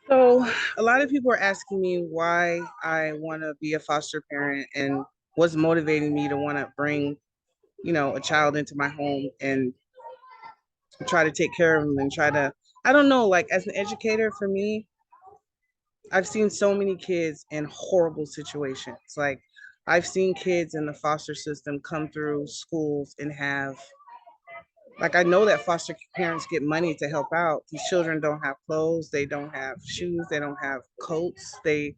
So, a lot of people are asking me why I want to be a foster parent and what's motivating me to want to bring, a child into my home and try to take care of them and I don't know, like as an educator for me, I've seen so many kids in horrible situations. Like, I've seen kids in the foster system come through schools and I know that foster parents get money to help out. These children don't have clothes, they don't have shoes, they don't have coats, they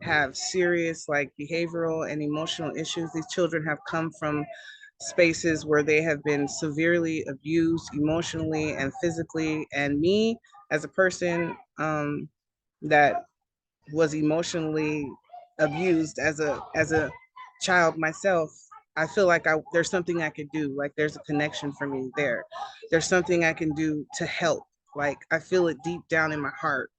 have serious like behavioral and emotional issues. These children have come from spaces where they have been severely abused emotionally and physically. And me, as a person that was emotionally abused as a child myself, I feel like there's something I could do. Like, there's a connection for me there. There's something I can do to help. Like, I feel it deep down in my heart.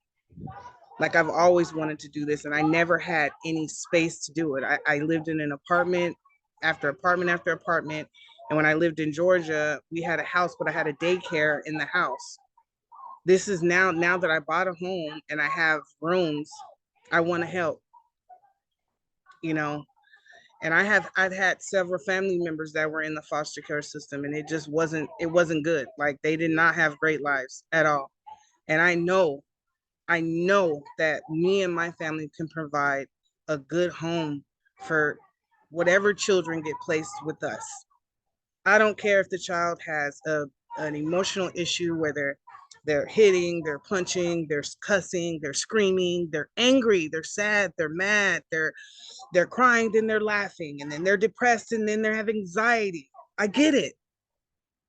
Like, I've always wanted to do this and I never had any space to do it. I lived in an apartment after apartment after apartment. And when I lived in Georgia, we had a house, but I had a daycare in the house. This is now that I bought a home and I have rooms, I want to help, you know. And I've had several family members that were in the foster care system, and it wasn't good. Like, they did not have great lives at all. And I know that me and my family can provide a good home for whatever children get placed with us. I don't care if the child has an emotional issue where they're hitting, they're punching, they're cussing, they're screaming, they're angry, they're sad, they're mad, they're crying, then they're laughing, and then they're depressed, and then they have anxiety. I get it.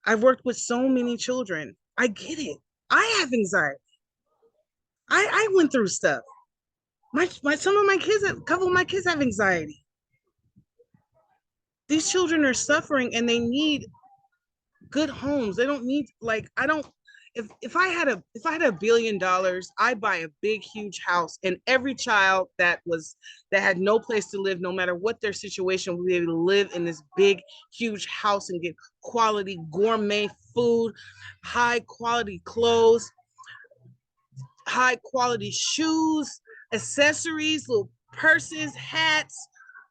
I've worked with so many children. I get it. I have anxiety. I went through stuff. My some of my kids, a couple of my kids have anxiety. These children are suffering and they need good homes. They don't need, like, I don't, if I had $1 billion, I'd buy a big huge house, and every child that had no place to live, no matter what their situation, would be able to live in this big huge house and get quality gourmet food, high quality clothes, high quality shoes, accessories, little purses, hats,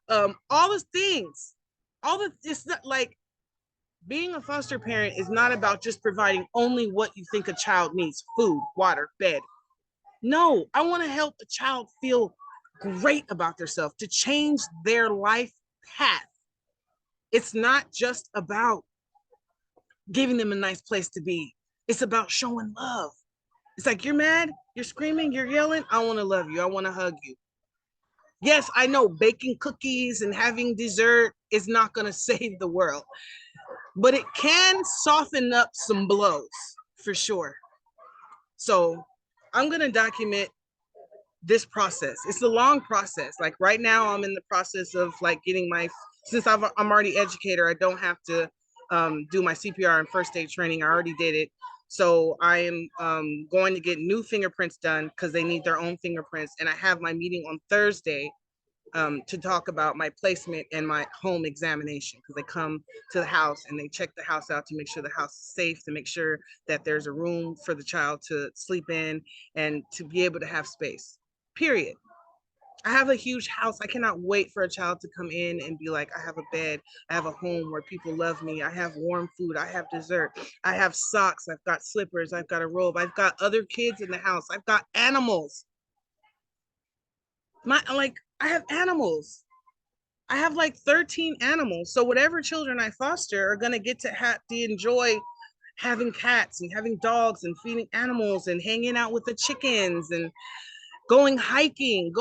all the things. All the It's not like, being a foster parent is not about just providing only what you think a child needs: food, water, bed. No, I want to help a child feel great about themselves, to change their life path. It's not just about giving them a nice place to be, it's about showing love. It's like, you're mad, you're screaming, you're yelling. I want to love you. I want to hug you. Yes, I know baking cookies and having dessert is not going to save the world, but it can soften up some blows for sure. So I'm going to document this process. It's a long process. Like, right now, I'm in the process of like getting since I'm already educator, I don't have to do my CPR and first aid training. I already did it. So I am going to get new fingerprints done because they need their own fingerprints. And I have my meeting on Thursday to talk about my placement and my home examination, because they come to the house and they check the house out to make sure the house is safe, to make sure that there's a room for the child to sleep in and to be able to have space. Period. I have a huge house. I cannot wait for a child to come in and be like, I have a bed, I have a home where people love me, I have warm food, I have dessert, I have socks, I've got slippers, I've got a robe, I've got other kids in the house, I've got animals. I have animals. I have like 13 animals. So whatever children I foster are gonna get to enjoy having cats and having dogs and feeding animals and hanging out with the chickens and going hiking,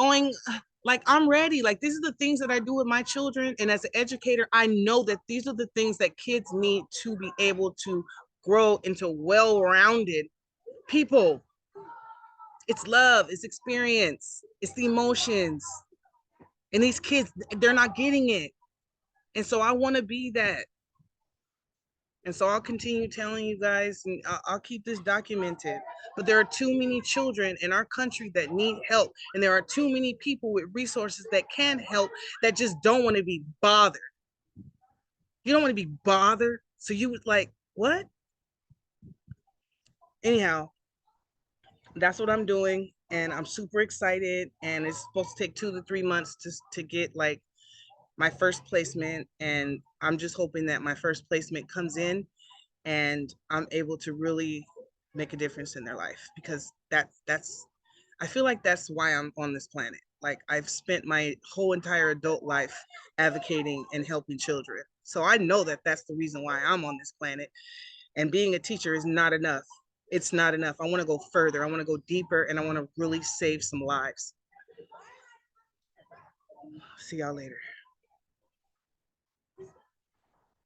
like, I'm ready. Like, these are the things that I do with my children. And as an educator, I know that these are the things that kids need to be able to grow into well-rounded people. It's love, it's experience, it's the emotions. And these kids, they're not getting it. And so I want to be that. And so I'll continue telling you guys, and I'll keep this documented. But there are too many children in our country that need help. And there are too many people with resources that can help that just don't want to be bothered. You don't want to be bothered. So you would like, what? Anyhow, that's what I'm doing. and I'm super excited. And it's supposed to take 2 to 3 months to get like my first placement. And I'm just hoping that my first placement comes in and I'm able to really make a difference in their life, because that's I feel like that's why I'm on this planet. Like I've spent my whole entire adult life advocating and helping children. So I know that that's the reason why I'm on this planet. And being a teacher is not enough. It's not enough. I want to go further. I want to go deeper, and I want to really save some lives. See y'all later.